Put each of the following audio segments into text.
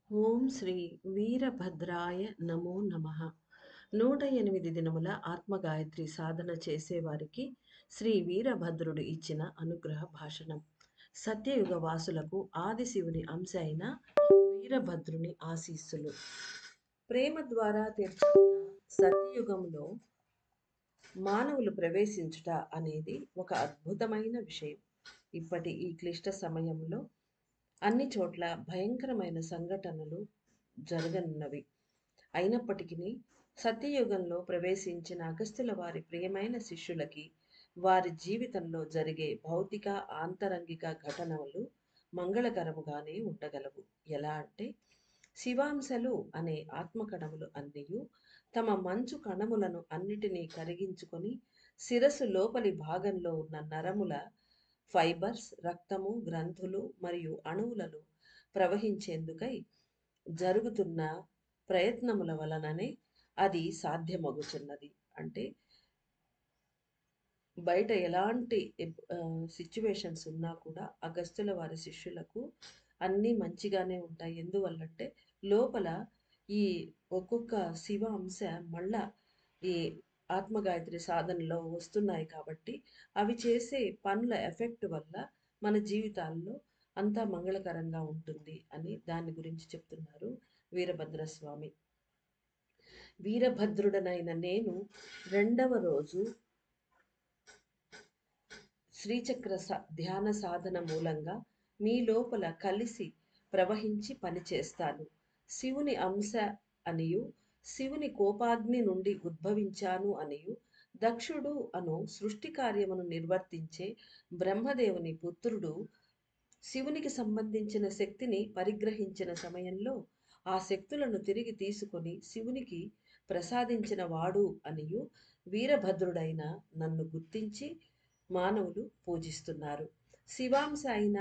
ఓం శ్రీ వీరభద్రాయ నమో నమః. 108 దినముల ఆత్మగాయత్రి సాధన చేసేవారికి శ్రీ వీరభద్రుడు ఇచ్చిన అనుగ్రహ భాషణం. సత్యయుగ వాసులకు ఆదిశివుని అంశ అయిన వీరభద్రుని ఆశీస్సులు. ప్రేమ ద్వారా తెరుచుకున్న సత్యయుగంలో మానవులు ప్రవేశించుట అనేది ఒక అద్భుతమైన విషయం. ఇప్పటి ఈ క్లిష్ట సమయంలో అన్ని చోట్ల భయంకరమైన సంఘటనలు జరగనున్నవి. అయినప్పటికీ సత్యయుగంలో ప్రవేశించిన అగస్త్యుల వారి ప్రియమైన శిష్యులకి వారి జీవితంలో జరిగే భౌతిక ఆంతరంగిక ఘటనలు మంగళకరముగానే ఉండగలవు. ఎలా అంటే, శివాంశలు అనే ఆత్మకణములు అన్నియు తమ మంచు కణములను అన్నిటినీ కరిగించుకొని శిరస్సు లోపలి భాగంలో ఉన్న నరముల ఫైబర్స్, రక్తము, గ్రంథులు మరియు అణువులలో ప్రవహించేందుకై జరుగుతున్న ప్రయత్నముల వలననే అది సాధ్యమగుచున్నది. అంటే బయట ఎలాంటి సిచ్యువేషన్స్ ఉన్నా కూడా అగస్త్యుల వారి శిష్యులకు అన్నీ మంచిగానే ఉంటాయి. ఎందువల్లంటే లోపల ఈ ఒక్కొక్క శివ అంశ మళ్ళా ఈ ఆత్మగాయత్రి సాధనలో వస్తున్నాయి కాబట్టి అవి చేసే పనుల ఎఫెక్ట్ వల్ల మన జీవితాల్లో అంతా మంగళకరంగా ఉంటుంది అని దాని గురించి చెప్తున్నారు వీరభద్రస్వామి. వీరభద్రుడనైన నేను రెండవ రోజు శ్రీచక్ర ధ్యాన సాధన మూలంగా మీ లోపల కలిసి ప్రవహించి పనిచేస్తాను. శివుని అంశ అనియు శివుని కోపాగ్ని నుండి ఉద్భవించాను అనియు దక్షుడు అను సృష్టి కార్యమును నిర్వర్తించే బ్రహ్మదేవుని పుత్రుడు శివునికి సంబంధించిన శక్తిని పరిగ్రహించిన సమయంలో ఆ శక్తులను తిరిగి తీసుకొని శివునికి ప్రసాదించిన వాడు అనియు వీరభద్రుడైన నన్ను గుర్తించి మానవులు పూజిస్తున్నారు. శివాంశ అయిన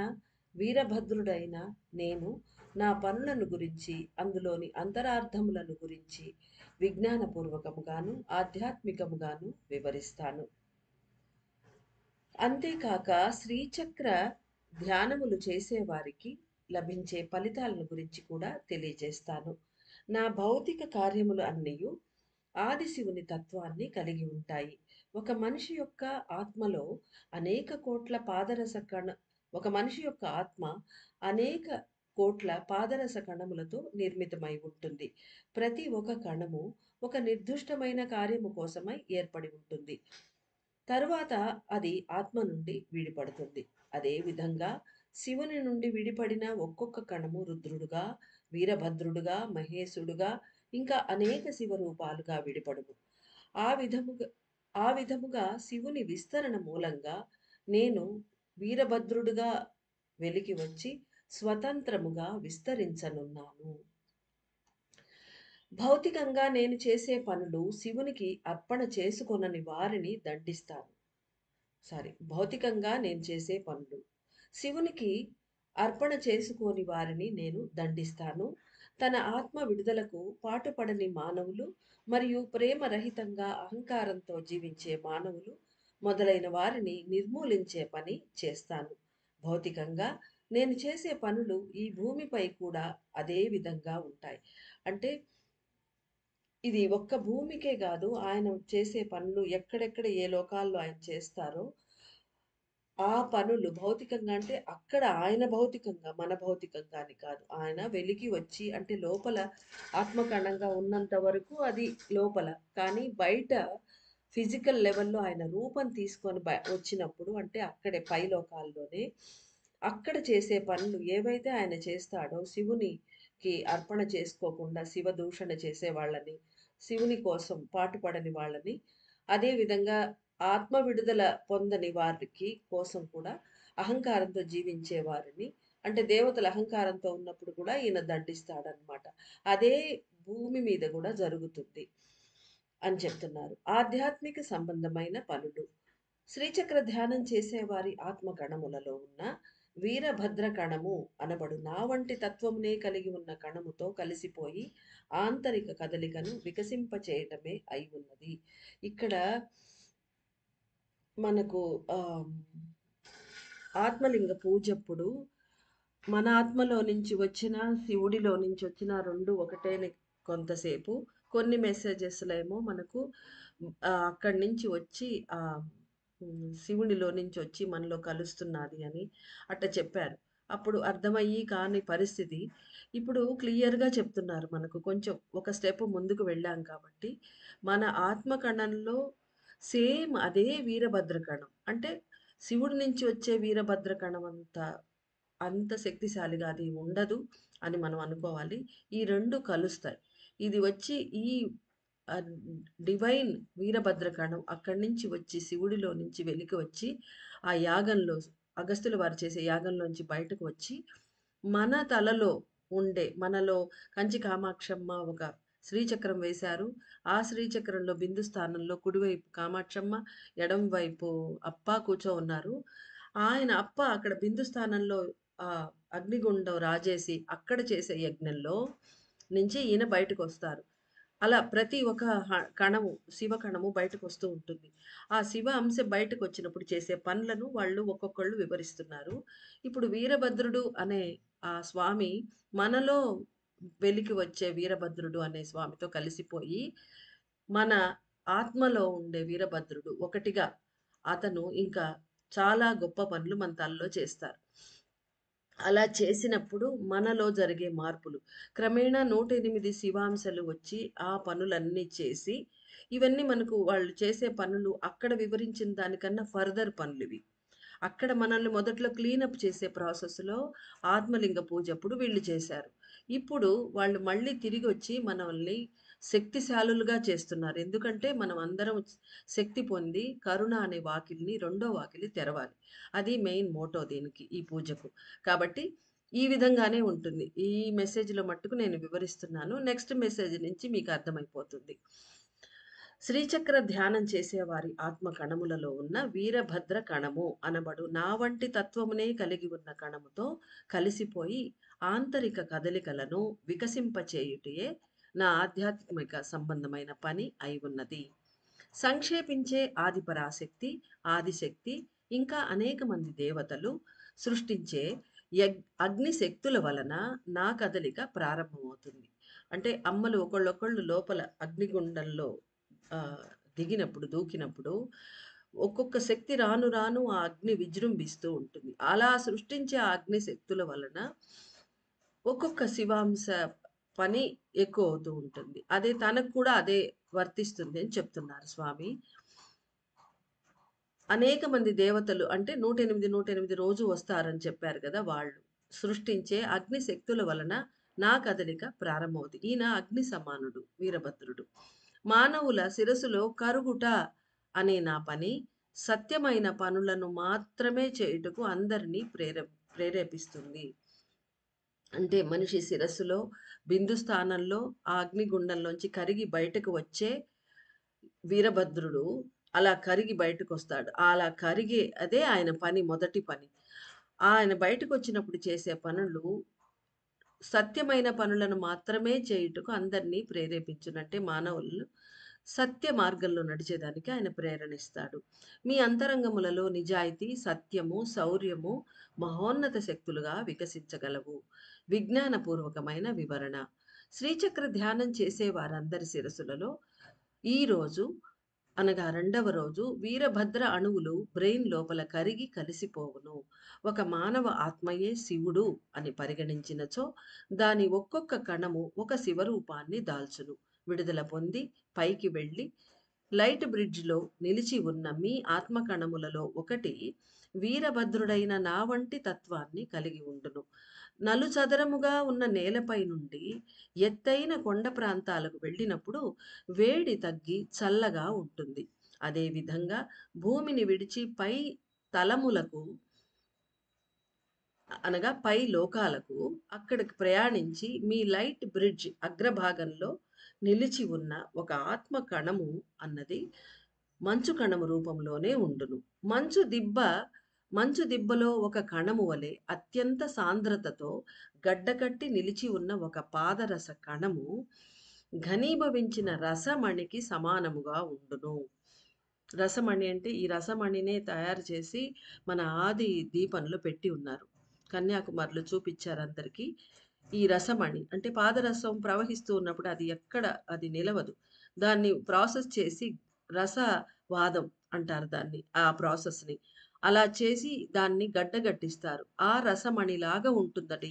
వీరభద్రుడైన నేను నా పనులను గురించి, అందులోని అంతరార్థములను గురించి విజ్ఞానపూర్వకముగాను ఆధ్యాత్మికముగాను వివరిస్తాను. అంతేకాక శ్రీచక్ర ధ్యానములు చేసేవారికి లభించే ఫలితాలను గురించి కూడా తెలియజేస్తాను. నా భౌతిక కార్యములు అన్నీయు ఆదిశివుని తత్వాన్ని కలిగి ఉంటాయి. ఒక మనిషి యొక్క ఆత్మలో అనేక కోట్ల పాదరస కణ ఒక మనిషి యొక్క ఆత్మ అనేక కోట్ల పాదరస కణములతో నిర్మితమై ఉంటుంది. ప్రతి ఒక్క కణము ఒక నిర్దిష్టమైన కార్యము కోసమై ఏర్పడి ఉంటుంది. తరువాత అది ఆత్మ నుండి విడిపడుతుంది. అదే విధంగా శివుని నుండి విడిపడిన ఒక్కొక్క కణము రుద్రుడుగా, వీరభద్రుడుగా, మహేశుడుగా, ఇంకా అనేక శివరూపాలుగా విడిపడును. ఆ విధముగా ఆ విధముగా శివుని విస్తరణ మూలంగా నేను వీరభద్రుడుగా వెలికి వచ్చి స్వతంత్రముగా విస్తరించనున్నాను. భౌతికంగా నేను చేసే పనులు శివునికి అర్పణ చేసుకొనని వారిని దండిస్తాను. భౌతికంగా నేను చేసే పనులు శివునికి అర్పణ చేసుకోని వారిని నేను దండిస్తాను. తన ఆత్మ విడుదలకు పాటుపడని మానవులు మరియు ప్రేమరహితంగా అహంకారంతో జీవించే మానవులు మొదలైన వారిని నిర్మూలించే పని చేస్తాను. భౌతికంగా నేను చేసే పనులు ఈ భూమిపై కూడా అదే విధంగా ఉంటాయి. అంటే ఇది ఒక్క భూమికే కాదు, ఆయన చేసే పనులు ఎక్కడెక్కడ ఏ లోకాల్లో ఆయన చేస్తారో ఆ పనులు భౌతికంగా అంటే అక్కడ ఆయన భౌతికంగా, మన భౌతికంగా అని కాదు. ఆయన వెలికి వచ్చి అంటే లోపల ఆత్మకణంగా ఉన్నంత వరకు అది లోపల. కానీ బయట ఫిజికల్ లెవెల్‌లో ఆయన రూపం తీసుకొని వచ్చినప్పుడు అంటే అక్కడే పై లోకాల్లోనే అక్కడ చేసే పనులు ఏవైతే ఆయన చేస్తాడో శివునికి అర్పణ చేసుకోకుండా శివ దూషణ చేసే వాళ్ళని, శివుని కోసం పాటుపడని వాళ్ళని, అదే విధంగా ఆత్మ విడుదల పొందని వారికి కోసం కూడా అహంకారంతో జీవించే వారిని అంటే దేవతల అహంకారంతో ఉన్నప్పుడు కూడా ఈయన దండిస్తాడనమాట. అదే భూమి మీద కూడా జరుగుతుంది అని చెప్తున్నారు. ఆధ్యాత్మిక సంబంధమైన పనులు శ్రీచక్ర ధ్యానం చేసేవారి ఆత్మకణములలో ఉన్న వీరభద్ర కణము అనబడు నా వంటి తత్వమునే కలిగి ఉన్న కణముతో కలిసిపోయి ఆంతరిక కదలికను వికసింపచేయటమే అయి ఉన్నది. ఇక్కడ మనకు ఆత్మలింగ పూజప్పుడు మన ఆత్మలో నుంచి వచ్చిన, శివుడిలో నుంచి వచ్చిన 2 ఒకటేని కొంతసేపు. కొన్ని మెసేజెస్‌లేమో మనకు అక్కడి నుంచి వచ్చి శివునిలో నుంచి వచ్చి మనలో కలుస్తున్నది అని అట్లా చెప్పారు. అప్పుడు అర్థమయ్యి కాని పరిస్థితి ఇప్పుడు క్లియర్‌గా చెప్తున్నారు మనకు. కొంచెం ఒక స్టెప్ ముందుకు వెళ్ళాం కాబట్టి, మన ఆత్మ కణంలో సేమ్ అదే వీరభద్ర కణం. అంటే శివుడి నుంచి వచ్చే వీరభద్ర కణం అంత శక్తిశాలిగా అది ఉండదు అని మనం అనుకోవాలి. ఈ 2 కలుస్తాయి. ఇది వచ్చి ఈ ఆహ్, డివైన్ వీరభద్ర కణం అక్కడి నుంచి వచ్చి శివుడిలో నుంచి వెలికి వచ్చి ఆ యాగంలో అగస్త్యుల వారు చేసే యాగంలోంచి బయటకు వచ్చి మన తలలో ఉండే మనలో కంచి కామాక్షమ్మ ఒక శ్రీచక్రం వేశారు. ఆ శ్రీచక్రంలో బిందు స్థానంలో కుడివైపు కామాక్షమ్మ, ఎడమ వైపు అప్ప కూర్చోనున్నారు. ఆయన అప్ప అక్కడ బిందు స్థానంలో అగ్నిగుండం రాజేసి అక్కడ చేసే యజ్ఞంలో నుంచి ఈయన బయటకొస్తారు. అలా ప్రతి ఒక్క కణము, శివ కణము బయటకొస్తూ ఉంటుంది. ఆ శివ అంశ బయటకొచ్చినప్పుడు చేసే పనులను వాళ్ళు ఒక్కొక్కళ్ళు వివరిస్తున్నారు. ఇప్పుడు వీరభద్రుడు అనే ఆ స్వామి మనలో వెలికి వచ్చే వీరభద్రుడు అనే స్వామితో కలిసిపోయి, మన ఆత్మలో ఉండే వీరభద్రుడు ఒకటిగా అతను ఇంకా చాలా గొప్ప పనులు మన తలలో చేస్తారు. అలా చేసినప్పుడు మనలో జరిగే మార్పులు. క్రమేణా 108 శివాంశలు వచ్చి ఆ పనులన్నీ చేసి, ఇవన్నీ మనకు వాళ్ళు చేసే పనులు అక్కడ వివరించిన దానికన్నా ఫర్దర్ పనులివి. అక్కడ మనల్ని మొదట్లో క్లీనప్ చేసే ప్రాసెస్‌లో ఆత్మలింగ పూజప్పుడు వీళ్ళు చేశారు. ఇప్పుడు వాళ్ళు మళ్ళీ తిరిగొచ్చి మనల్ని శక్తిశాలులుగా చేస్తున్నారు. ఎందుకంటే మనం అందరం శక్తి పొంది కరుణ అనే వాకిలిని రెండో వాకిలి తెరవాలి. అది మెయిన్ మోటో దీనికి ఈ పూజకు. కాబట్టి ఈ విధంగానే ఉంటుంది. ఈ మెసేజ్‌లో మట్టుకు నేను వివరిస్తున్నాను. నెక్స్ట్ మెసేజ్ నుంచి మీకు అర్థమైపోతుంది. శ్రీచక్ర ధ్యానం చేసేవారి ఆత్మ కణములలో ఉన్న వీరభద్ర కణము అనబడు నా వంటి తత్వమునే కలిగి ఉన్న కణముతో కలిసిపోయి ఆంతరిక కదలికలను వికసింపచేయుటయే నా ఆధ్యాత్మిక సంబంధమైన పని అయి ఉన్నది. సంక్షేపించే ఆదిపరాశక్తి, ఆదిశక్తి ఇంకా అనేక మంది దేవతలు సృష్టించే అగ్ని శక్తుల వలన నా కదలిక ప్రారంభమవుతుంది. అంటే అమ్మలు ఒకళ్ళొకళ్ళు లోపల అగ్నిగుండంలో ఆహ్, దిగినప్పుడు, దూకినప్పుడు ఒక్కొక్క శక్తి రాను రాను ఆ అగ్ని విజృంభిస్తూ ఉంటుంది. అలా సృష్టించే ఆ అగ్ని శక్తుల వలన ఒక్కొక్క శివాంశ పని ఎక్కువవుతూ ఉంటుంది. అదే తనకు కూడా అదే వర్తిస్తుంది అని చెప్తున్నారు స్వామి. అనేక మంది దేవతలు అంటే 108, 108 రోజు వస్తారని చెప్పారు కదా! వాళ్ళు. సృష్టించే అగ్ని శక్తుల వలన నా కదలిక ప్రారంభమవుతుంది. ఈయన అగ్ని సమానుడు వీరభద్రుడు. మానవుల శిరస్సులో కరుగుట అనే నా పని సత్యమైన పనులను మాత్రమే చేయుటకు అందరినీ ప్రేరేపిస్తుంది. అంటే మనిషి శిరస్సులో బిందు స్థానంలో ఆ అగ్నిగుండంలోంచి కరిగి బయటకు వచ్చే వీరభద్రుడు అలా కరిగి బయటకొస్తాడు. అలా కరిగే అదే ఆయన పని మొదటి పని. ఆయన బయటకొచ్చినప్పుడు చేసే పనులు సత్యమైన పనులను మాత్రమే చేయుటకు అందరినీ ప్రేరేపించును. అంటే మానవులను సత్య మార్గంలో నడిచేదానికి ఆయన ప్రేరణిస్తాడు. మీ అంతరంగములలో నిజాయితీ, సత్యము, శౌర్యము మహోన్నత శక్తులుగా వికసించగలవు. విజ్ఞానపూర్వకమైన వివరణ. శ్రీచక్ర ధ్యానం చేసే వారందరి శిరస్సులలో ఈరోజు అనగా రెండవ రోజు వీరభద్ర అణువులు బ్రెయిన్ లోపల కరిగి కలిసిపోవును. ఒక మానవ ఆత్మయే శివుడు అని పరిగణించినచో దాని ఒక్కొక్క కణము ఒక శివరూపాన్ని దాల్చును. విడుదల పొంది పైకి వెళ్ళి లైట్ బ్రిడ్జ్‌లో నిలిచి ఉన్న మీ ఆత్మ కణములలో ఒకటి వీరభద్రుడైన నా వంటి తత్వాన్ని కలిగి ఉండును. నలుచదరముగా ఉన్న నేలపై నుండి ఎత్తైన కొండ ప్రాంతాలకు వెళ్ళినప్పుడు వేడి తగ్గి చల్లగా ఉంటుంది. అదేవిధంగా భూమిని విడిచి పై తలములకు అనగా పై లోకాలకు అక్కడికి ప్రయాణించి మీ లైట్ బ్రిడ్జ్ అగ్రభాగంలో నిలిచి ఉన్న ఒక ఆత్మ కణము అన్నది మంచు కణము రూపంలోనే ఉండును. మంచు దిబ్బలో ఒక కణము వలె అత్యంత సాంద్రతతో గడ్డకట్టి నిలిచి ఉన్న ఒక పాదరస కణము ఘనీభవించిన రసమణికి సమానముగా ఉండును. రసమణి అంటే ఈ రసమణినే తయారు చేసి మన ఆది దీపంలో పెట్టి ఉన్నారు. కన్యాకుమారిలో చూపిచ్చారు అందరికీ. ఈ రసమణి అంటే పాదరసం ప్రవహిస్తూ ఉన్నప్పుడు అది ఎక్కడ అది నిలవదు. దాన్ని ప్రాసెస్ చేసి రసవాదం అంటారు దాన్ని. ఆ ప్రాసెస్‌ని. అలా చేసి దాన్ని గడ్డగట్టిస్తారు. ఆ రసమణిలాగా ఉంటుందట.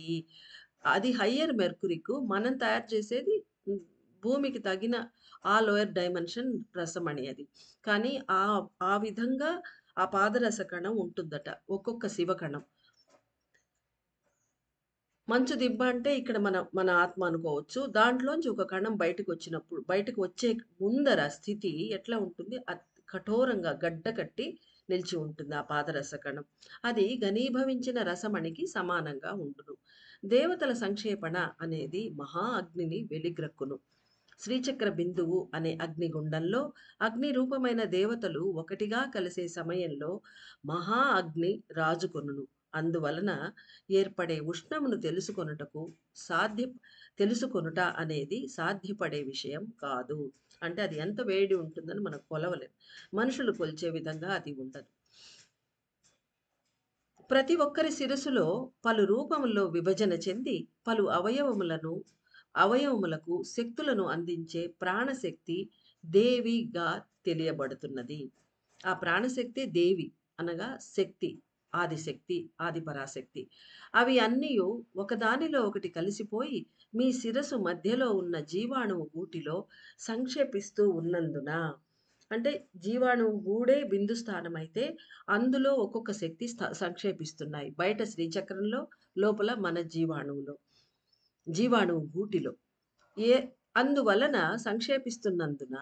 అది హయ్యర్ మెర్క్యూరీకు మనం తయారు చేసేది హ్మ్, భూమికి తగిన ఆ లోయర్ డైమెన్షన్ రసమణి అది. కానీ ఆ విధంగా ఆ పాదరస కణం ఉంటుందట. ఒక్కొక్క శివకణం. మంచు దిబ్బ అంటే ఇక్కడ మన ఆత్మ అనుకోవచ్చు. దాంట్లోంచి ఒక కణం బయటకొచ్చినప్పుడు, బయటకు వచ్చే ముందర స్థితి ఎట్లా ఉంటుంది? కఠోరంగా గడ్డ కట్టి నిలిచి ఉంటుంది ఆ పాదరస కణం. అది ఘనీభవించిన రసమణికి సమానంగా ఉండును. దేవతల సంక్షేపణ అనేది మహా అగ్నిని వెలిగ్రక్కును. శ్రీచక్ర బిందువు అనే అగ్నిగుండంలో అగ్ని రూపమైన దేవతలు ఒకటిగా కలిసే సమయంలో మహా అగ్ని రాజుకొనును. అందువలన ఏర్పడే ఉష్ణమును సాధ్య తెలుసుకొనుట అనేది సాధ్యపడే విషయం కాదు. అంటే అది ఎంత వేడి ఉంటుందని మనం కొలవలేం. మనుషులు కొలిచే విధంగా అది ఉండదు. ప్రతి ఒక్కరి శిరస్సులో పలు రూపముల్లో విభజన చెంది పలు అవయవములకు శక్తులను అందించే ప్రాణశక్తి దేవిగా తెలియబడుతున్నది. ఆ ప్రాణశక్తి దేవి అనగా శక్తి, ఆదిశక్తి, ఆదిపరాశక్తి. అవి అన్నీయు ఒకదానిలో ఒకటి కలిసిపోయి మీ శిరస్సు మధ్యలో ఉన్న జీవాణువు గూటిలో సంక్షేపిస్తూ ఉన్నందున అంటే జీవాణువు గూడే బిందు స్థానమైతే అందులో ఒక్కొక్క శక్తి సంక్షేపిస్తున్నాయి. బయట శ్రీచక్రంలో, లోపల మన జీవాణువు గూటిలో. ఏ అందువలన సంక్షేపిస్తున్నందున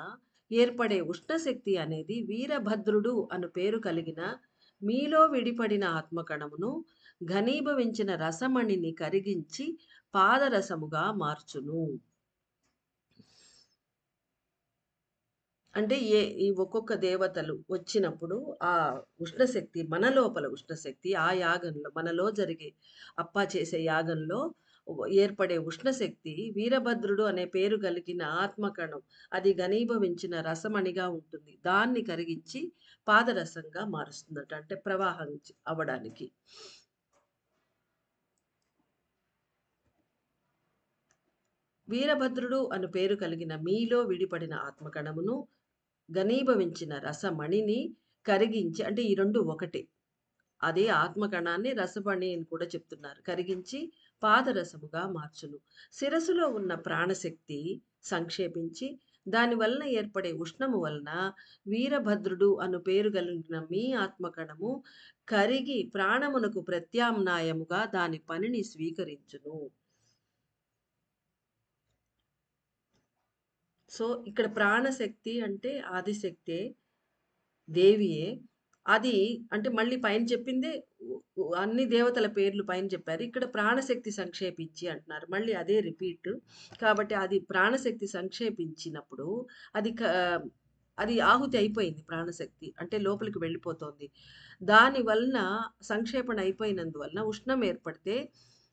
ఏర్పడే ఉష్ణశక్తి అనేది వీరభద్రుడు అను పేరు కలిగిన మీలో విడిపడిన ఆత్మకణమును ఘనీభవించిన రసమణిని కరిగించి పాదరసముగా మార్చును. అంటే ఈ ఒక్కొక్క దేవతలు వచ్చినప్పుడు ఆ ఉష్ణశక్తి మన లోపల ఉష్ణశక్తి ఆ యాగంలో మనలో జరిగే అప్పా చేసే యాగంలో ఏర్పడే ఉష్ణశక్తి వీరభద్రుడు అనే పేరు కలిగిన ఆత్మకణం అది ఘనీభవించిన రసమణిగా ఉంటుంది. దాన్ని కరిగించి పాదరసంగా మారుస్తుందట. అంటే ప్రవాహం అవ్వడానికి. వీరభద్రుడు అను పేరు కలిగిన మీలో విడిపడిన ఆత్మకణమును ఘనీభవించిన రసమణిని కరిగించి అంటే ఈ 2 ఒకటే. అదే ఆత్మకణాన్ని రసమణి అని కూడా చెప్తున్నారు. కరిగించి పాదరసముగా మార్చును. శిరస్సులో ఉన్న ప్రాణశక్తి సంక్షేపించి దాని వలన ఏర్పడే ఉష్ణము వలన వీరభద్రుడు అను పేరు కలిగిన మీ ఆత్మకణము కరిగి ప్రాణమునకు ప్రత్యామ్నాయముగా దాని పనిని స్వీకరించును. సో, ఇక్కడ ప్రాణశక్తి అంటే ఆదిశక్తే, దేవియే. అది అంటే మళ్ళీ పైన చెప్పిందే అన్ని దేవతల పేర్లు పైన చెప్పారు. ఇక్కడ ప్రాణశక్తి సంక్షేపించి అంటున్నారు. మళ్ళీ అదే రిపీట్. కాబట్టి అది ప్రాణశక్తి సంక్షేపించినప్పుడు అది అది ఆహుతి అయిపోయింది ప్రాణశక్తి. అంటే లోపలికి వెళ్ళిపోతోంది. దాని వలన సంక్షేపణ అయిపోయినందువలన ఉష్ణం ఏర్పడితే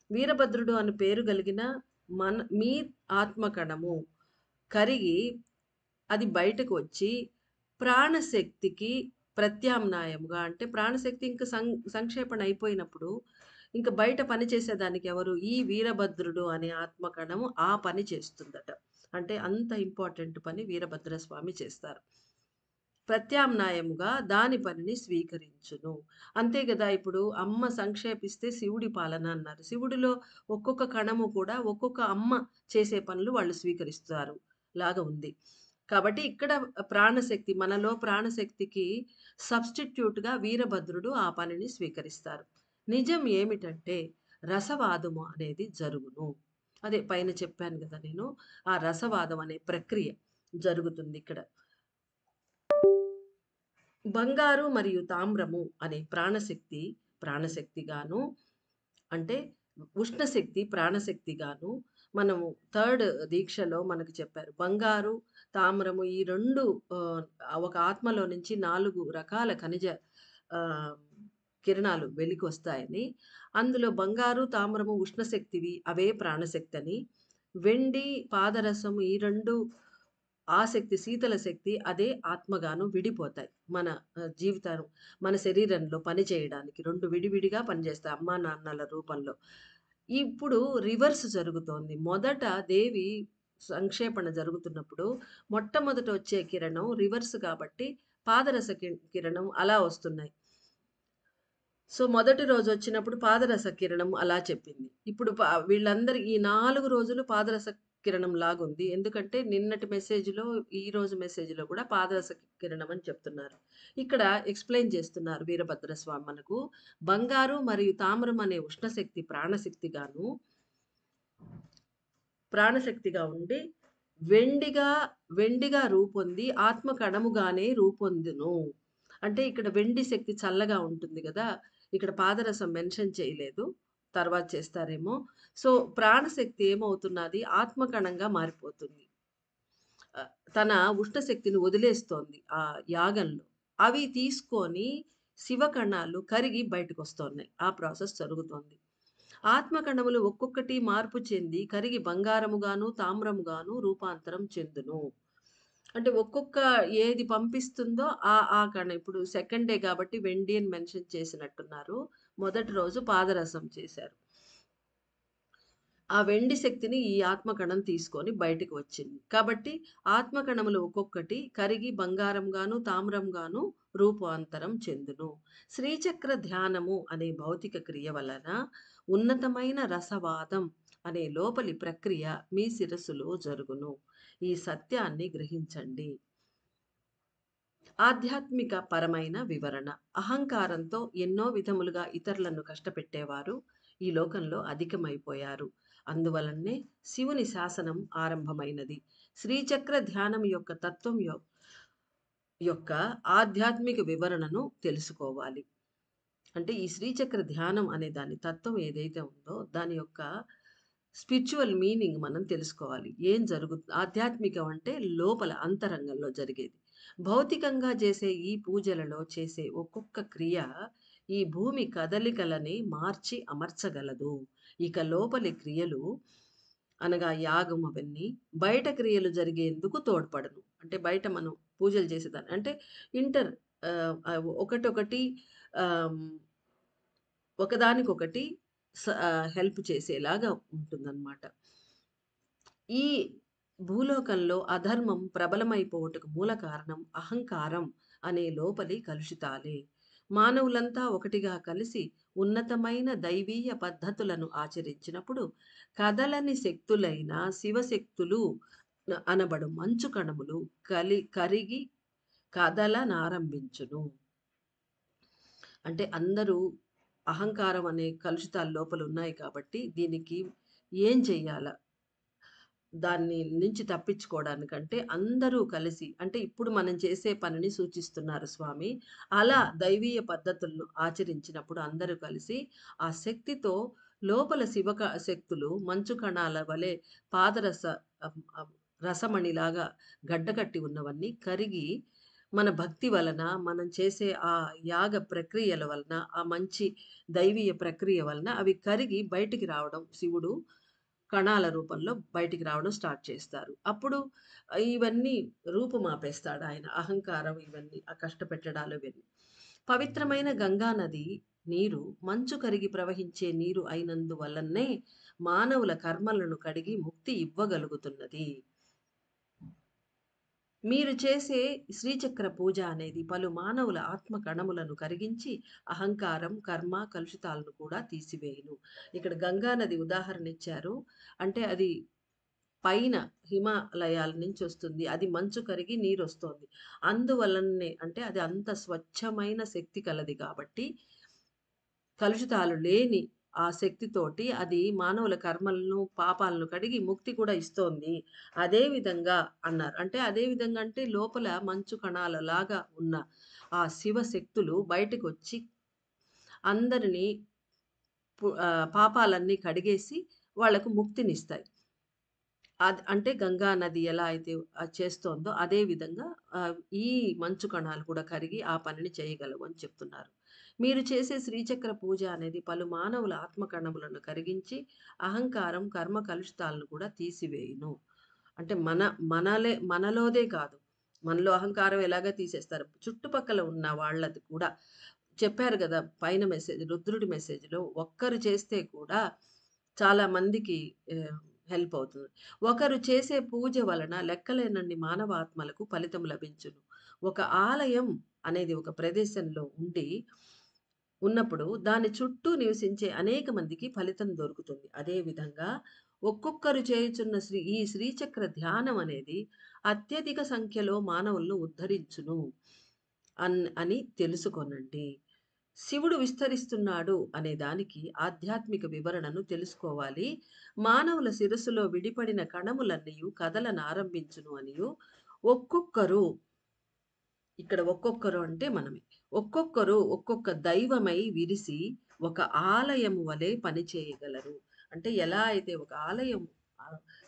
వీరభద్రుడు అని పేరు కలిగిన మీ ఆత్మకణము కరిగి అది బయటకు వచ్చి ప్రాణశక్తికి ప్రత్యామ్నాయముగా అంటే ప్రాణశక్తి ఇంక సంక్షేపణ అయిపోయినప్పుడు ఇంక బయట పని చేసేదానికి ఎవరు? ఈ వీరభద్రుడు అనే ఆత్మకణము ఆ పని చేస్తుందట. అంటే అంత ఇంపార్టెంట్ పని వీరభద్రస్వామి చేస్తారు. ప్రత్యామ్నాయముగా దాని పనిని స్వీకరించును. అంతే గదా! ఇప్పుడు అమ్మ సంక్షేపిస్తే శివుడి పాలన అన్నారు. శివుడిలో ఒక్కొక్క కణము కూడా ఒక్కొక్క అమ్మ చేసే పనులు వాళ్ళు స్వీకరిస్తారు లాగా ఉంది. కాబట్టి ఇక్కడ ప్రాణశక్తి మనలో ప్రాణశక్తికి సబ్‌స్టిట్యూట్‌గా వీరభద్రుడు ఆ పనిని స్వీకరిస్తారు. నిజం ఏమిటంటే రసవాదము అనేది జరుగును. అదే పైన చెప్పాను గదా నేను. ఆ రసవాదం అనే ప్రక్రియ జరుగుతుందిక్కడ. బంగారు మరియు తామ్రము అనే ప్రాణశక్తిగాను అంటే ఉష్ణశక్తి ప్రాణశక్తిగాను మనము థర్డ్ దీక్షలో మనకు చెప్పారు. బంగారు, తామ్రము ఈ 2 ఒక ఆత్మలో నుంచి 4 రకాల ఖనిజ ఆహ్, కిరణాలు వెలికొస్తాయని, అందులో బంగారు, తామ్రము ఉష్ణశక్తివి అవే ప్రాణశక్తని, వెండి, పాదరసము ఈ 2 ఆ శక్తి శీతల శక్తి అదే ఆత్మగాను విడిపోతాయి. మన జీవితం మన శరీరంలో పని చేయడానికి 2 విడివిడిగా పనిచేస్తాయి అమ్మా, నాన్నల రూపంలో. ఇప్పుడు రివర్స్ జరుగుతోంది. మొదట దేవి సంక్షేపణ జరుగుతున్నప్పుడు మొట్టమొదట వచ్చే కిరణం రివర్స్ కాబట్టి పాదరస కిరణం అలా వస్తున్నాయి. సో, మొదటి రోజొచ్చినప్పుడు పాదరస కిరణం అలా చెప్పింది. ఇప్పుడు వీళ్ళందరూ ఈ 4 రోజులు పాదరస కిరణం లాగుంది. ఎందుకంటే నిన్నటి మెసేజ్‌లో, ఈరోజు మెసేజ్‌లో కూడా పాదరస కిరణం అని చెప్తున్నారు. ఇక్కడ ఎక్స్‌ప్లెయిన్ చేస్తున్నారు వీరభద్ర స్వామి మనకు. బంగారు మరియు తామ్రం అనే ఉష్ణశక్తి ప్రాణశక్తిగా ఉండి వెండిగా వెండిగా రూపొంది ఆత్మ కణముగానే రూపొందును. అంటే ఇక్కడ వెండి శక్తి చల్లగా ఉంటుంది గదా! ఇక్కడ పాదరసం మెన్షన్ చేయలేదు. తర్వాత చేస్తారేమో. సో, ప్రాణశక్తి ఏమవుతున్నది ఆత్మకణంగా మారిపోతుంది. తన ఉష్ణశక్తిని వదిలేస్తోంది ఆ యాగంలో. అవి తీసుకొని శివకణాలు కరిగి బయటకొస్తున్నాయి. ఆ ప్రాసెస్ జరుగుతోంది. ఆత్మకణములు ఒక్కొక్కటి మార్పు చెంది కరిగి బంగారముగాను, తామ్రముగాను రూపాంతరం చెందును. అంటే ఒక్కొక్క ఏది పంపిస్తుందో ఆ కణం ఇప్పుడు సెకండ్ డే కాబట్టి వెండి అని మెన్షన్ చేసినట్టున్నారు. మొదటి రోజు పాదరసం చేశారు. ఆ వెండి శక్తిని ఈ ఆత్మకణం తీసుకొని బయటికి వచ్చింది. కాబట్టి ఆత్మకణములు ఒక్కొక్కటి కరిగి బంగారంగాను, తామ్రంగాను రూపాంతరం చెందును. శ్రీచక్ర ధ్యానము అనే భౌతిక క్రియ వలన ఉన్నతమైన రసవాదం అనే లోపలి ప్రక్రియ మీ శిరస్సులో జరుగును. ఈ సత్యాన్ని గ్రహించండి. ఆధ్యాత్మిక పరమైన వివరణ. అహంకారంతో ఎన్నో విధములుగా ఇతరులను కష్టపెట్టేవారు ఈ లోకంలో అధికమైపోయారు. అందువలనే శివుని శాసనం ఆరంభమైనది. శ్రీచక్ర ధ్యానం యొక్క తత్వం యొక్క ఆధ్యాత్మిక వివరణను తెలుసుకోవాలి. అంటే ఈ శ్రీచక్ర ధ్యానం అనే దాని తత్వం ఏదైతే ఉందో దాని యొక్క స్పిరిచువల్ మీనింగ్ మనం తెలుసుకోవాలి. ఏం జరుగుతుంది ఆధ్యాత్మికం అంటే లోపల అంతరంగంలో జరిగేది. భౌతికంగా చేసే ఈ పూజలలో చేసే ఒక్కొక్క క్రియ ఈ భూమి కదలికలని మార్చి అమర్చగలదు. ఇక లోపలి క్రియలు అనగా యాగం అవన్నీ బయట క్రియలు జరిగేందుకు తోడ్పడను. అంటే బయట మనం పూజలు చేసేదాన్ని అంటే ఇంటర్ ఒకటొకటి ఆహ్, ఒకదానికొకటి హెల్ప్ చేసేలాగా ఉంటుందన్నమాట. ఈ భూలోకంలో అధర్మం ప్రబలమైపోవుటకు మూల కారణం అహంకారం అనే లోపలి కలుషితాలే. మానవులంతా ఒకటిగా కలిసి ఉన్నతమైన దైవీయ పద్ధతులను ఆచరించినప్పుడు కదలని శక్తులైన శివశక్తులు అనబడు మంచు కణములు కరిగి కదలనారంభించును. అంటే అందరూ అహంకారం అనే కలుషితాలు లోపల ఉన్నాయి కాబట్టి దీనికి ఏం చెయ్యాల? దాన్ని నుంచి తప్పించుకోవడానికంటే అందరూ కలిసి అంటే ఇప్పుడు మనం చేసే పనిని సూచిస్తున్నారు స్వామి. అలా దైవీయ పద్ధతులను ఆచరించినప్పుడు అందరూ కలిసి ఆ శక్తితో లోపల శక్తులు మంచు కణాల వలె పాదరస అం అం రసమణిలాగా గడ్డకట్టి ఉన్నవన్నీ కరిగి మన భక్తి వలన, మనం చేసే ఆ యాగ ప్రక్రియల వలన, ఆ మంచి దైవీయ ప్రక్రియ వలన అవి కరిగి బయటికి రావడం శివుడు కణాల రూపంలో బయటికి రావడం స్టార్ట్ చేస్తారు. అప్పుడు ఇవన్నీ రూపుమాపేస్తాడాయన. అహంకారం ఇవన్నీ, ఆ కష్టపెట్టడాలు ఇవన్నీ. పవిత్రమైన గంగా నది నీరు మంచు కరిగి ప్రవహించే నీరు అయినందువల్లనే మానవుల కర్మలను కడిగి ముక్తి ఇవ్వగలుగుతున్నది. మీరు చేసే శ్రీచక్ర పూజ అనేది పలు మానవుల ఆత్మ కణములను కరిగించి అహంకారం, కర్మ, కలుషితాలను కూడా తీసివేయును. ఇక్కడ గంగా నది ఉదాహరణ ఇచ్చారు. అంటే అది పైన హిమాలయాల నుంచి వస్తుంది. అది మంచు కరిగి నీరొస్తోంది. అందువలననే అంటే అది అంత స్వచ్ఛమైన శక్తి కలది కాబట్టి కలుషితాలు లేని ఆ శక్తితోటి అది మానవుల కర్మలను, పాపాలను కడిగి ముక్తి కూడా ఇస్తోంది. అదే విధంగా అన్నారు. అంటే అదే విధంగా అంటే లోపల మంచు కణాలలాగా ఉన్న ఆ శివశక్తులు బయటకొచ్చి అందరిని పాపాలన్నీ కడిగేసి వాళ్ళకు ముక్తినిస్తాయి. అంటే గంగా నది ఎలా అయితే చేస్తోందో అదే విధంగా ఈ మంచు కణాలు కూడా కరిగి ఆ పనిని చేయగలవు అని చెప్తున్నారు. మీరు చేసే శ్రీచక్ర పూజ అనేది పలు మానవుల ఆత్మ కణములను కరిగించి అహంకారం, కర్మ కలుషితాలను కూడా తీసివేయును. అంటే మనలోదే కాదు. మనలో అహంకారం ఎలాగో తీసేస్తారు. చుట్టుపక్కల ఉన్న వాళ్ళది కూడా చెప్పారు గదా! పైన మెసేజ్ రుద్రుడి మెసేజ్‌లో ఒక్కరు చేస్తే కూడా చాలా మందికి ఆహ్, హెల్ప్ అవుతుంది. ఒకరు చేసే పూజ వలన లెక్కలేనన్ని మానవాత్మలకు ఫలితం లభించును. ఒక ఆలయం అనేది ఒక ప్రదేశంలో ఉన్నప్పుడు దాని చుట్టూ నివసించే అనేక మందికి ఫలితం దొరుకుతుంది. అదే విధంగా ఒక్కొక్కరు చేయుచున్న ఈ శ్రీచక్ర ధ్యానం అనేది అత్యధిక సంఖ్యలో మానవులను ఉద్ధరించును అని తెలుసుకొనండి. శివుడు విస్తరిస్తున్నాడు అనే దానికి ఆధ్యాత్మిక వివరణను తెలుసుకోవాలి. మానవుల శిరస్సులో విడిపడిన కణములన్నీయు కదలనారంభించును అనియు, ఒక్కొక్కరు ఇక్కడ ఒక్కొక్కరు అంటే మనమే. ఒక్కొక్కరు ఒక్కొక్క దైవమై విరిసి ఒక ఆలయము వలె పనిచేయగలరు. అంటే ఎలా అయితే ఒక ఆలయం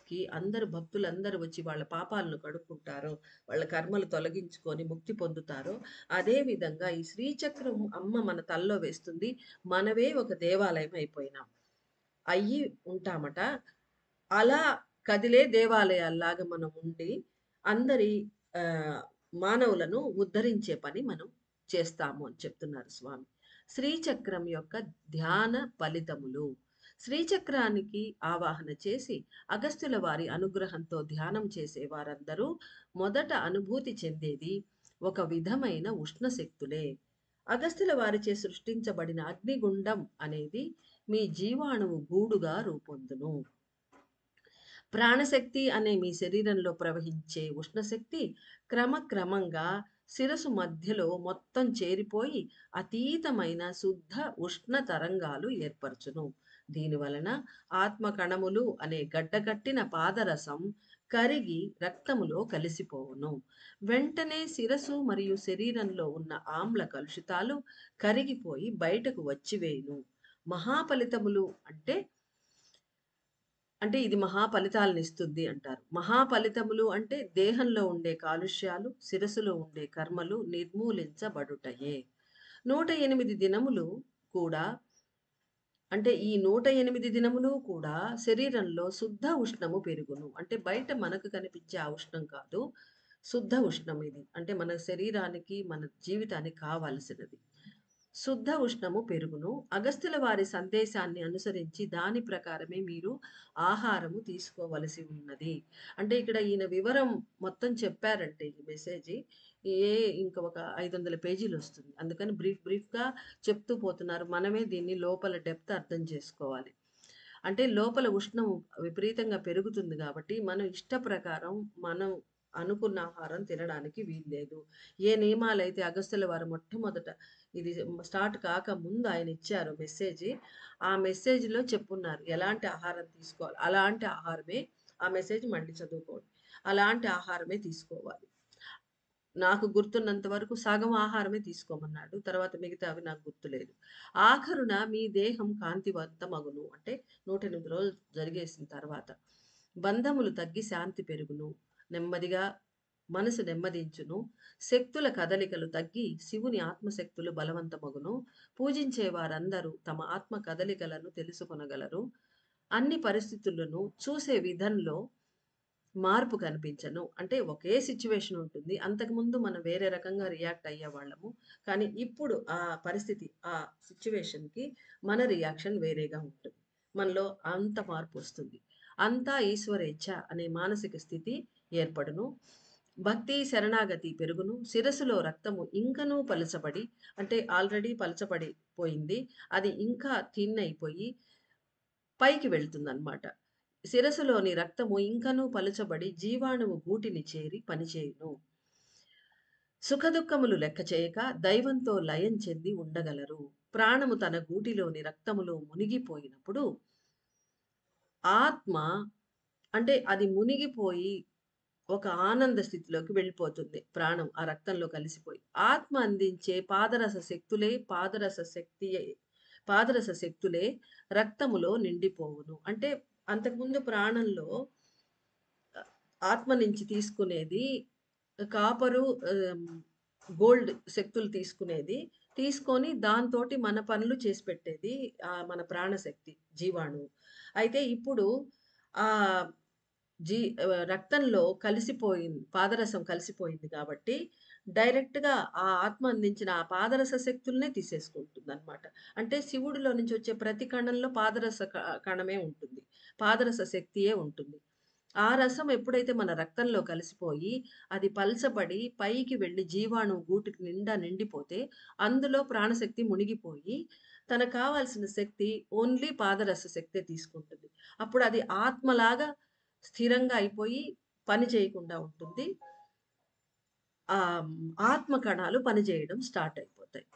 కి అందరు భక్తులందరూ వచ్చి వాళ్ళ పాపాలను కడుక్కుంటారో, వాళ్ళ కర్మలు తొలగించుకొని ముక్తి పొందుతారో, అదే విధంగా ఈ శ్రీచక్రం అమ్మ మన తలలో వేస్తుంది. మనమే ఒక దేవాలయం అయిపోయినాం. అయ్యి ఉంటామట. అలా కదిలే దేవాలయాల్లాగా మనం ఉండి అందరి ఆహ్, మానవులను ఉద్ధరించే పని మనం చేస్తాము అని చెప్తున్నారు స్వామి. శ్రీచక్రం యొక్క ధ్యాన ఫలితములు. శ్రీచక్రానికి ఆవాహన చేసి అగస్త్యుల వారి అనుగ్రహంతో ధ్యానం చేసే వారందరూ మొదట అనుభూతి చెందేది ఒక విధమైన ఉష్ణ శక్తులే. అగస్త్యుల వారిచే సృష్టించబడిన అగ్నిగుండం అనేది మీ జీవాణువు గూడుగా రూపొందును. ప్రాణశక్తి అనే మీ శరీరంలో ప్రవహించే ఉష్ణశక్తి క్రమక్రమంగా శిరసు మధ్యలో మొత్తం చేరిపోయి అతీతమైన శుద్ధ ఉష్ణ తరంగాలు ఏర్పరచును. దీనివలన ఆత్మ కణములు అనే గడ్డకట్టిన పాదరసం కరిగి రక్తములో కలిసిపోవును. వెంటనే శిరసు మరియు శరీరంలో ఉన్న ఆమ్ల కలుషితాలు కరిగిపోయి బయటకు వచ్చివేయును. మహాఫలితములు అంటే ఇది మహా ఫలితాలనిస్తుంది అంటారు. మహా ఫలితములు అంటే దేహంలో ఉండే కాలుష్యాలు, శిరస్సులో ఉండే కర్మలు నిర్మూలించబడుటయే. 108 దినములు కూడా అంటే ఈ 108 దినములు కూడా శరీరంలో శుద్ధ ఉష్ణము పెరుగును. అంటే బయట మనకు కనిపించే ఆ ఉష్ణం కాదు. శుద్ధ ఉష్ణం ఇది. అంటే మన శరీరానికి, మన జీవితానికి కావాల్సినది. శుద్ధ ఉష్ణము పెరుగును. అగస్త్యుల వారి సందేశాన్ని అనుసరించి దాని ప్రకారమే మీరు ఆహారము తీసుకోవలసి ఉన్నది. అంటే ఇక్కడ ఈయన వివరం మొత్తం చెప్పారంటే ఈ మెసేజి ఇంక ఒక 500 పేజీలొస్తుంది. అందుకని బ్రీఫ్‌గా చెప్తూ పోతున్నారు. మనమే దీన్ని లోపల డెప్త్ అర్థం చేసుకోవాలి. అంటే లోపల ఉష్ణం విపరీతంగా పెరుగుతుంది గాబట్టి, మనం ఇష్ట ప్రకారం మనం అనుకున్న ఆహారం తినడానికి వీల్లేదు. ఏ నియమాలైతే అగస్త్యుల వారు మొట్టమొదట ఇది స్టార్ట్ కాకముందు ఆయన ఇచ్చారో మెసేజి, ఆ మెసేజ్‌లో చెప్పున్నారు. ఎలాంటి ఆహారం తీసుకోవాలి. అలాంటి ఆహారమే ఆ మెసేజ్ మళ్ళీ చదువుకోండి. అలాంటి ఆహారమే తీసుకోవాలి. నాకు గుర్తున్నంత వరకు సగం ఆహారమే తీసుకోమన్నాడు. తర్వాత మిగతావి నాకు గుర్తులేదు. ఆఖరున మీ దేహం కాంతివంతమగును. అంటే 108 రోజులు జరిగేసిన తర్వాత. బంధములు తగ్గి శాంతి పెరుగును. నెమ్మదిగా మనసు నెమ్మదించును. శక్తుల కదలికలు తగ్గి శివుని ఆత్మశక్తులు బలవంతమగును. పూజించే వారందరూ తమ ఆత్మ కదలికలను తెలుసుకొనగలరు. అన్ని పరిస్థితులను చూసే విధంలో మార్పు కనిపించను. అంటే ఒకే సిట్యుయేషన్ ఉంటుంది. అంతకుముందు మనం వేరే రకంగా రియాక్ట్ అయ్యేవాళ్ళము. కానీ ఇప్పుడు ఆ పరిస్థితి, ఆ సిట్యుయేషన్‌కి మన రియాక్షన్ వేరేగా ఉంటుంది. మనలో అంత మార్పొస్తుంది. అంతా ఈశ్వరేచ్ఛ అనే మానసిక స్థితి ఏర్పడును. భక్తి, శరణాగతి పెరుగును. శిరస్సులో రక్తము ఇంకనూ పలచబడి అంటే ఆల్రెడీ పలచబడి పోయింది. అది ఇంకా థిన్ అయిపోయి పైకి వెళ్తుందన్నమాట. శిరస్సులోని రక్తము ఇంకనూ పలుచబడి జీవాణువు గూటిని చేరి పనిచేయును. సుఖదుఖములు లెక్క చేయక దైవంతో లయం చెంది ఉండగలరు. ప్రాణము తన గూటిలోని రక్తములో మునిగిపోయినప్పుడు ఆత్మ అంటే అది మునిగిపోయి ఒక ఆనంద స్థితిలోకి వెళ్ళిపోతుంది. ప్రాణం ఆ రక్తంలో కలిసిపోయి. ఆత్మ అందించే పాదరస శక్తులే రక్తములో నిండిపోవును. అంటే అంతకుముందు ప్రాణంలో ఆత్మ నుంచి తీసుకునేది కాపరు, గోల్డ్ శక్తులు తీసుకొని దాంతోటి మన పనులు చేసి పెట్టేది మన ప్రాణశక్తి జీవాణువు. అయితే ఇప్పుడు ఆహ్, రక్తంలో కలిసిపోయింది. పాదరసం కలిసిపోయింది కాబట్టి, డైరెక్ట్‌గా ఆ ఆత్మ అందించిన ఆ పాదరస శక్తులనే తీసేసుకుంటుందనమాట. అంటే శివుడిలో నుంచి వచ్చే ప్రతి కణంలో పాదరస కణమే ఉంటుంది. పాదరస శక్తియే ఉంటుంది. ఆ రసం ఎప్పుడైతే మన రక్తంలో కలిసిపోయి, అది పల్చబడి పైకి వెళ్లి జీవాణువు గూటికి నిండా నిండిపోతే, అందులో ప్రాణశక్తి మునిగిపోయి, తనకు కావాల్సిన శక్తి ఓన్లీ పాదరస శక్తే తీసుకుంటుంది. అప్పుడది ఆత్మలాగా స్థిరంగా అయిపోయి పని చేయకుండా ఉంటుంది. ఆత్మ కణాలు పనిచేయడం స్టార్ట్ అయిపోతాయి.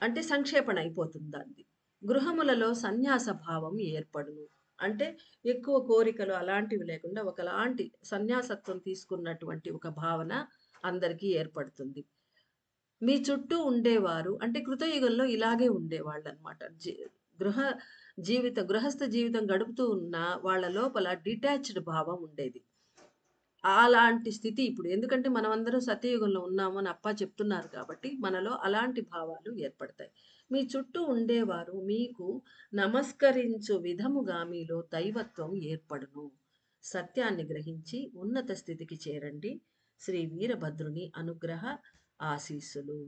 అంటే సంక్షేపణ అయిపోతుంది దానిది. గృహములలో సన్యాస భావం ఏర్పడును. అంటే ఎక్కువ కోరికలు అలాంటివి లేకుండా ఒకలాంటి సన్యాసత్వం తీసుకున్నటువంటి ఒక భావన అందరికీ ఏర్పడుతుంది. మీ చుట్టూ ఉండేవారు అంటే కృతయుగంలో ఇలాగే ఉండేవాళ్ళనమాట. గృహ గృహస్థ జీవితం గడుపుతూ ఉన్న వాళ్ళ లోపల డిటాచ్డ్ భావం ఉండేది. అలాంటి స్థితి ఇప్పుడు. ఎందుకంటే మనమందరం సత్యయుగంలో ఉన్నాము అని అప్పా చెప్తున్నారు కాబట్టి, మనలో అలాంటి భావాలు ఏర్పడతాయి. మీ చుట్టూ ఉండేవారు మీకు నమస్కరించు విధముగా మీలో దైవత్వం ఏర్పడును. సత్యాన్ని గ్రహించి ఉన్నత స్థితికి చేరండి. శ్రీ వీరభద్రుని అనుగ్రహ ఆశీస్సులు.